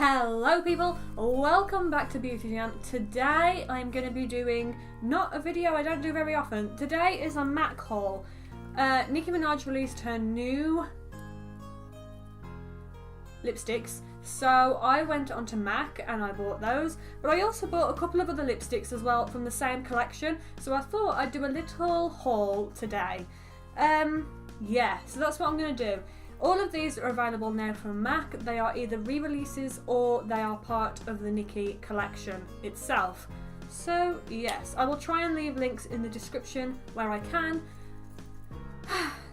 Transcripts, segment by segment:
Hello people, welcome back to Beauty Jam. Today I'm going to be doing, not a video I don't do very often, today is a MAC haul. Nicki Minaj released her new lipsticks, so I went onto MAC and I bought those, but I also bought a couple of other lipsticks as well from the same collection, so I thought I'd do a little haul today. Yeah, so that's what I'm going to do. All of these are available now from MAC. They are either re-releases or they are part of the Nicki collection itself. So yes, I will try and leave links in the description where I can.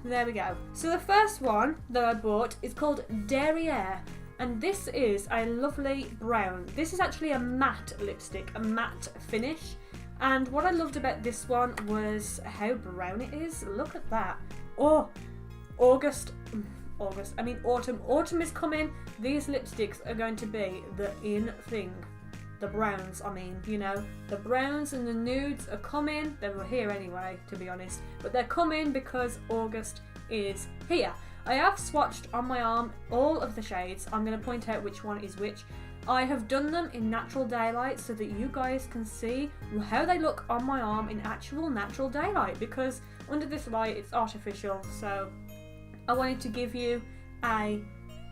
There we go. So the first one that I bought is called Derriere, and this is a lovely brown. This is actually a matte lipstick, a matte finish. And what I loved about this one was how brown it is. Look at that. Oh, autumn. Autumn is coming. These lipsticks are going to be the in thing. The browns, the browns and the nudes are coming. They were here anyway, to be honest, but they're coming because August is here. I have swatched on my arm all of the shades. I'm going to point out which one is which. I have done them in natural daylight so that you guys can see how they look on my arm in actual natural daylight, because under this light it's artificial, so I wanted to give you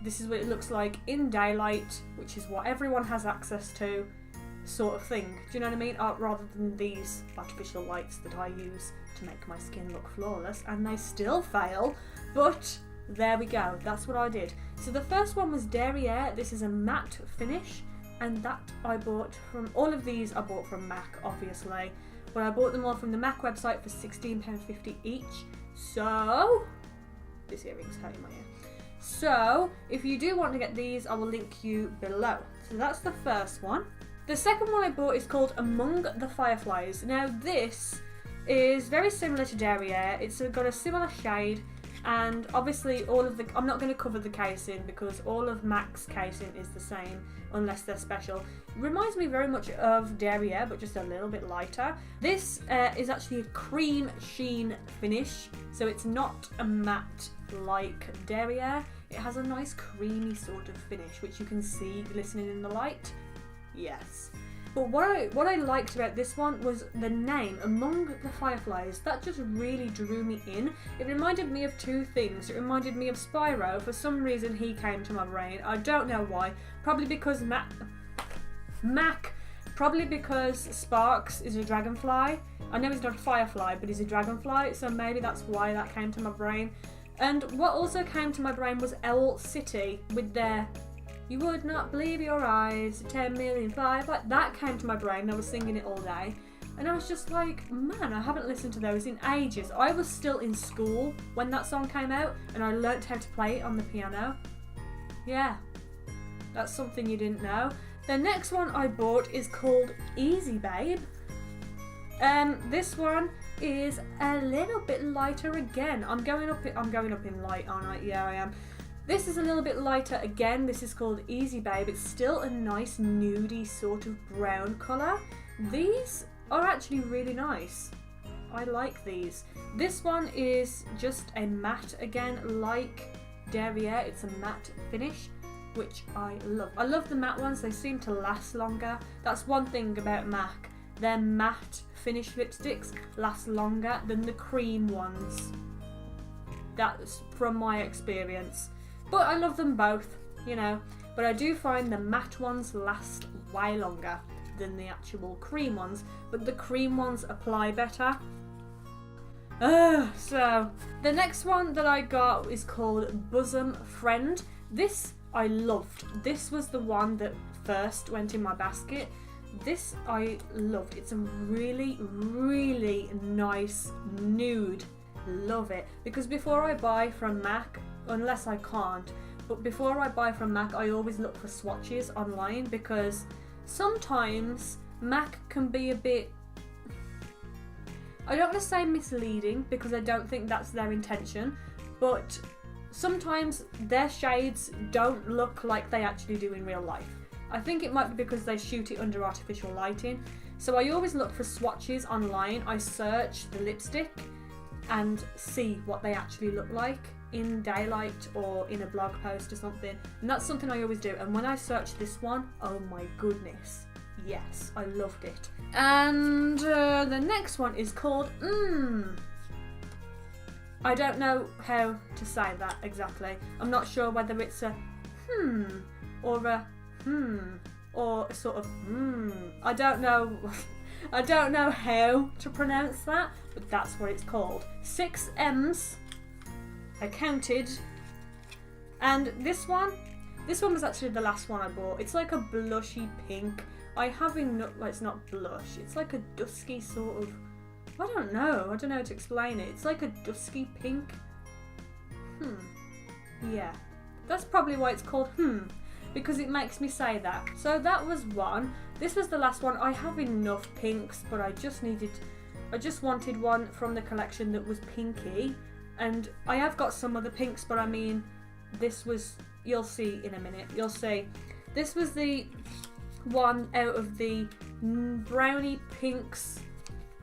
this is what it looks like in daylight, which is what everyone has access to, sort of thing. Do you know what I mean? Rather than these artificial lights that I use to make my skin look flawless, and they still fail, but there we go, that's what I did. So the first one was Derriere. This is a matte finish, and that I bought from, all of these I bought from MAC obviously, but I bought them all from the MAC website for £16.50 each. So this earring's hurting my ear. So if you do want to get these, I will link you below. So that's the first one. The second one I bought is called Among the Fireflies. Now this is very similar to Derriere. It's got a similar shade, and obviously all of the, I'm not going to cover the casing because all of MAC's casing is the same unless they're special. It reminds me very much of Derriere, but just a little bit lighter. This is actually a cream sheen finish, so it's not a matte like Derriere. It has a nice creamy sort of finish, which you can see glistening in the light. Yes. But what I liked about this one was the name, Among the Fireflies. That just really drew me in. It reminded me of two things. It reminded me of Spyro. For some reason he came to my brain. I don't know why. Probably because MAC. Probably because Sparks is a dragonfly. I know he's not a firefly, but he's a dragonfly, so maybe that's why that came to my brain. And what also came to my brain was Owl City with their "You would not believe your eyes, 10 million fire." Like, that came to my brain. I was singing it all day, and I was just like, man, I haven't listened to those in ages. I was still in school when that song came out, and I learnt how to play it on the piano. Yeah, that's something you didn't know. The next one I bought is called Easy Babe. This one is a little bit lighter again. I'm going up in light, aren't I? Yeah, I am. This is a little bit lighter again. This is called Easy Babe. It's still a nice nudie sort of brown colour. These are actually really nice. I like these. This one is just a matte again, like Derriere. It's a matte finish, which I love. I love the matte ones. They seem to last longer. That's one thing about MAC. Their matte finish lipsticks last longer than the cream ones. That's from my experience. But I love them both, but I do find the matte ones last way longer than the actual cream ones, but the cream ones apply better. So the next one that I got is called Bosom Friend. This I loved. This was the one that first went in my basket. This I loved. It's a really, really nice nude. Love it. Because before I buy from MAC, unless I can't, but before I buy from MAC, I always look for swatches online, because sometimes MAC can be a bit, I don't want to say misleading, because I don't think that's their intention, but sometimes their shades don't look like they actually do in real life. I think it might be because they shoot it under artificial lighting. So I always look for swatches online. I search the lipstick and see what they actually look like. in daylight or in a blog post or something, and that's something I always do. And when I searched this one, oh my goodness, yes, I loved it. And the next one is called I don't know how to say that exactly. I'm not sure whether it's a or a or a sort of I don't know. I don't know how to pronounce that, but that's what it's called. 6 M's, I counted. And this one was actually the last one I bought. It's like a blushy pink. I have well, it's not blush. It's like a dusky sort of, I don't know how to explain it. It's like a dusky pink. Yeah, that's probably why it's called because it makes me say that. So that was one. This was the last one. I have enough pinks, but I just wanted one from the collection that was pinky. And I have got some other pinks, but I mean, this was, you'll see in a minute, you'll see. This was the one out of the brownie pinks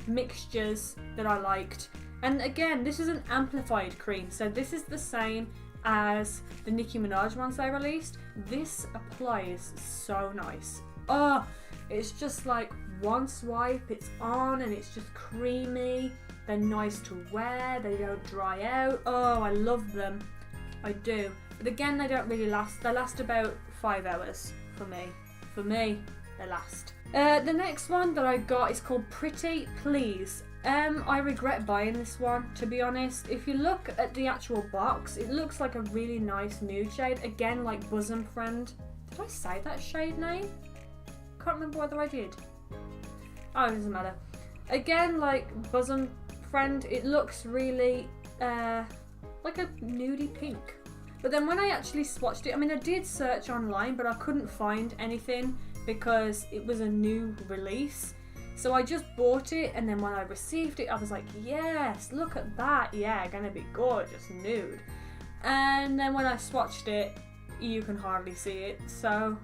mixtures that I liked. And again, this is an amplified cream, so this is the same as the Nicki Minaj ones they released. This applies so nice. Oh, it's just like one swipe, it's on, and it's just creamy. They're nice to wear, they don't dry out. Oh, I love them, I do. But again, they don't really last. They last about 5 hours for me. For me, they last. The next one that I got is called Pretty Please. I regret buying this one, to be honest. If you look at the actual box, it looks like a really nice nude shade. Again, like Bosom Friend. Did I say that shade name? Can't remember whether I did. Oh, it doesn't matter. Again, like Bosom Friend, it looks really like a nudie pink. But then when I actually swatched it, I mean, I did search online, but I couldn't find anything because it was a new release. So I just bought it, and then when I received it, I was like, yes, look at that. Yeah, gonna be gorgeous nude. And then when I swatched it, you can hardly see it. So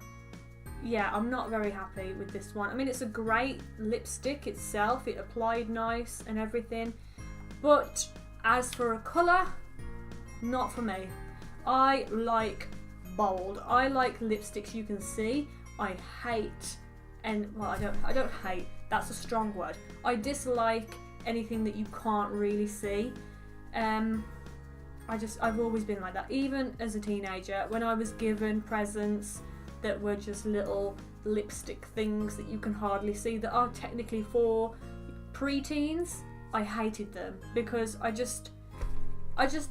yeah, I'm not very happy with this one. I mean, it's a great lipstick itself. It applied nice and everything. But as for a colour, not for me. I like bold. I like lipsticks you can see. I hate, and well, I don't hate, that's a strong word. I dislike anything that you can't really see. I've always been like that. Even as a teenager, when I was given presents that were just little lipstick things that you can hardly see, that are technically for preteens, I hated them because I just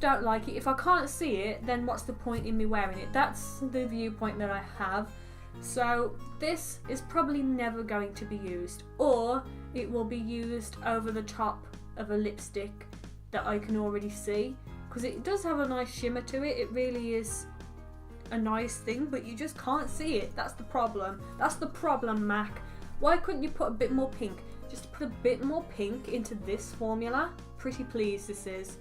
don't like it. If I can't see it, then what's the point in me wearing it? That's the viewpoint that I have. So this is probably never going to be used, or it will be used over the top of a lipstick that I can already see, because it does have a nice shimmer to it. It really is a nice thing, but you just can't see it. That's the problem. That's the problem, Mac. Why couldn't you put a bit more pink? Just put a bit more pink into this formula. Pretty Please, this is.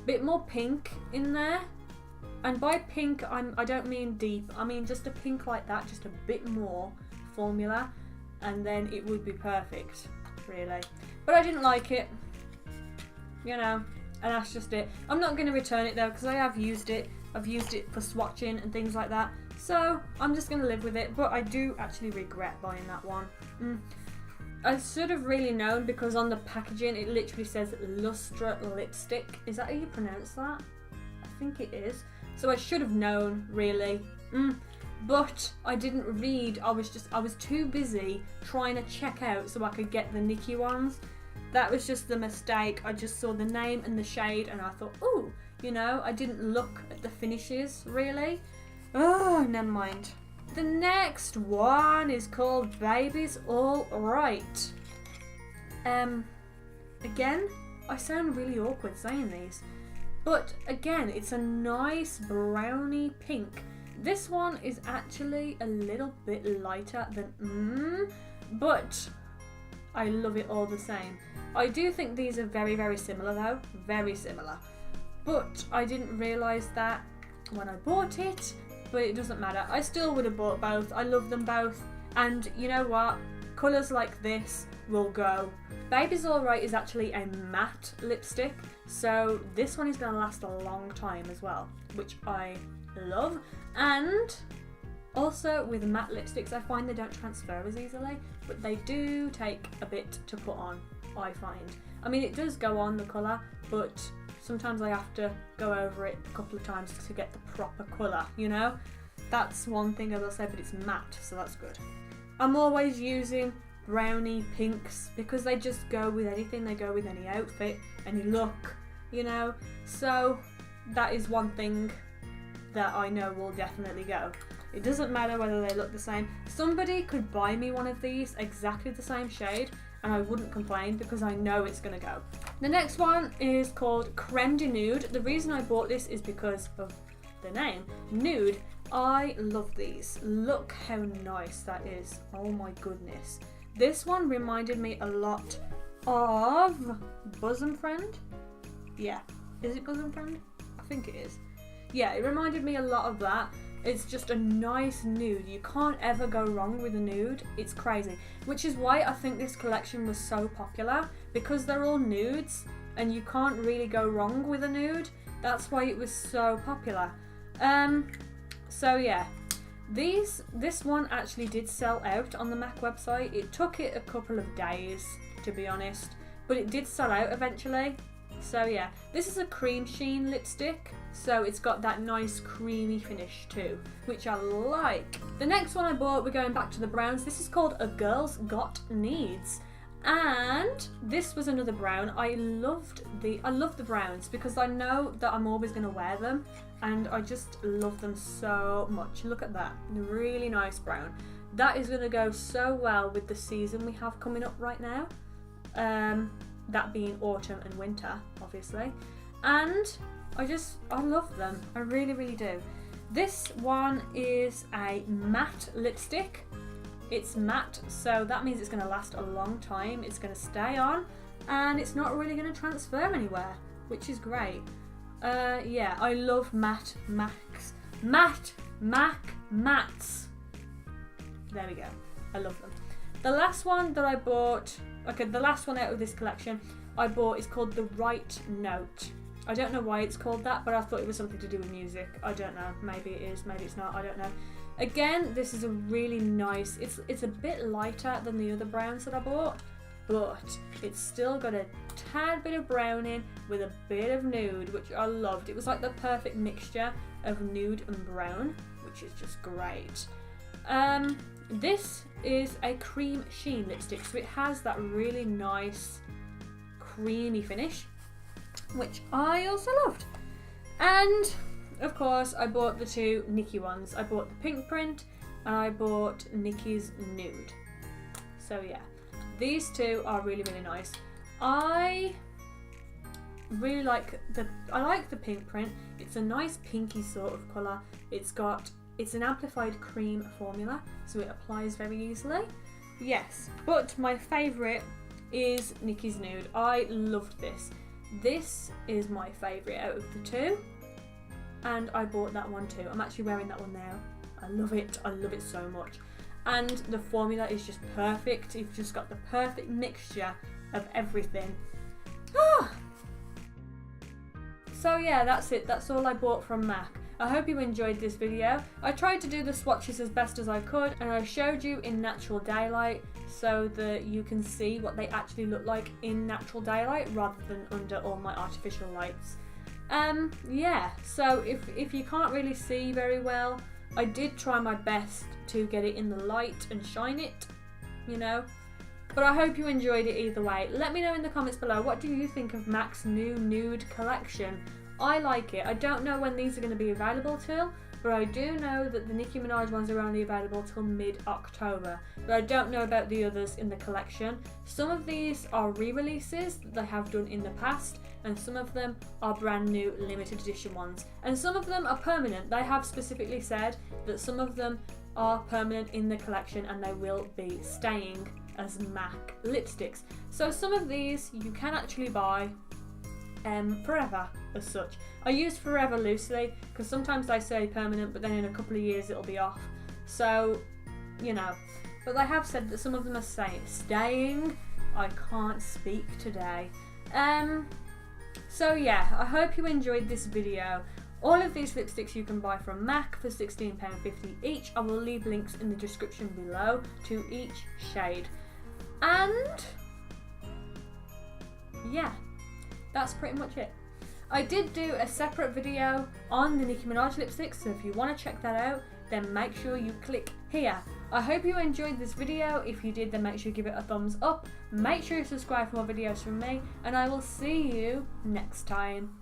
Bit more pink in there. And by pink, I don't mean deep. I mean just a pink like that, just a bit more formula, and then it would be perfect, really. But I didn't like it, you know, and that's just it. I'm not going to return it though, because I have used it. I've used it for swatching and things like that. So I'm just going to live with it. But I do actually regret buying that one. I should have really known, because on the packaging it literally says Lustre Lipstick. Is that how you pronounce that? I think it is. So I should have known, really. But I didn't read. I was too busy trying to check out so I could get the Nicki ones. That was just the mistake. I just saw the name and the shade and I thought, ooh, you know, I didn't look at the finishes, really. Oh, never mind. The next one is called Baby's All Right. Again, I sound really awkward saying these. But again, it's a nice brownie pink. This one is actually a little bit lighter than but I love it all the same. I do think these are very, very similar though. Very similar. But I didn't realise that when I bought it, but it doesn't matter. I still would have bought both. I love them both. And you know what? colours like this will go. Baby's Alright is actually a matte lipstick, so this one is going to last a long time as well, which I love. And also with matte lipsticks, I find they don't transfer as easily, but they do take a bit to put on, I find. I mean, it does go on, the colour, but sometimes I have to go over it a couple of times to get the proper colour, you know? That's one thing I will say, but it's matte, so that's good. I'm always using brownie pinks because they just go with anything. They go with any outfit, any look, you know? So that is one thing that I know will definitely go. It doesn't matter whether they look the same. Somebody could buy me one of these exactly the same shade and I wouldn't complain because I know it's gonna go. The next one is called Creme de Nude. The reason I bought this is because of the name, nude. I love these. Look how nice that is. Oh my goodness. This one reminded me a lot of Bosom Friend. Yeah, is it Bosom Friend? I think it is. Yeah, it reminded me a lot of that. It's just a nice nude. You can't ever go wrong with a nude. It's crazy. Which is why I think this collection was so popular, because they're all nudes and you can't really go wrong with a nude. That's why it was so popular. So yeah, this one actually did sell out on the MAC website. It took it a couple of days, to be honest, but it did sell out eventually. So yeah, this is a cream sheen lipstick, so it's got that nice creamy finish too, which I like. The next one I bought, we're going back to the browns. This is called A Girl's Got Needs, and this was another brown. I love the browns because I know that I'm always going to wear them, and I just love them so much. Look at that, really nice brown. That is going to go so well with the season we have coming up right now. That being autumn and winter, obviously. And I love them. I really, really do. This one is a matte lipstick. It's matte, so that means it's going to last a long time. It's going to stay on, and it's not really going to transfer anywhere, which is great. Yeah, I love mattes. There we go. I love them. The last one that I bought, the last one out of this collection I bought is called The Right Note. I don't know why it's called that, but I thought it was something to do with music. I don't know. Maybe it is, maybe it's not. I don't know. Again, this is a really nice, it's a bit lighter than the other browns that I bought, but it's still got a tad bit of brown in with a bit of nude, which I loved. It was like the perfect mixture of nude and brown, which is just great. This is a cream sheen lipstick, so it has that really nice creamy finish, which I also loved. And of course I bought the two Nicki ones. I bought the pink print and I bought Nicki's nude. So yeah, these two are really, really nice. I really like the pink print. It's a nice pinky sort of colour. It's an amplified cream formula, so it applies very easily. Yes, but my favourite is Nicki's nude. I loved this. This is my favourite out of the two, and I bought that one too. I'm actually wearing that one now. I love it so much. And the formula is just perfect. You've just got the perfect mixture of everything. So yeah, that's it. That's all I bought from MAC. I hope you enjoyed this video. I tried to do the swatches as best as I could, and I showed you in natural daylight so that you can see what they actually look like in natural daylight rather than under all my artificial lights. Yeah, so if you can't really see very well, I did try my best to get it in the light and shine it, you know. But I hope you enjoyed it either way. Let me know in the comments below, what do you think of MAC's new nude collection? I like it. I don't know when these are going to be available till, but I do know that the Nicki Minaj ones are only available till mid-October. But I don't know about the others in the collection. Some of these are re-releases that they have done in the past, and some of them are brand new limited edition ones. And some of them are permanent. They have specifically said that some of them are permanent in the collection and they will be staying as MAC lipsticks. So some of these you can actually buy forever as such. I use forever loosely because sometimes they say permanent, but then in a couple of years it'll be off. So, you know, but they have said that some of them are staying. I can't speak today. So yeah, I hope you enjoyed this video. All of these lipsticks you can buy from MAC for £16.50 each. I will leave links in the description below to each shade. And yeah, that's pretty much it. I did do a separate video on the Nicki Minaj lipsticks, so if you want to check that out, then make sure you click here. I hope you enjoyed this video. If you did, then make sure you give it a thumbs up. Make sure you subscribe for more videos from me, and I will see you next time.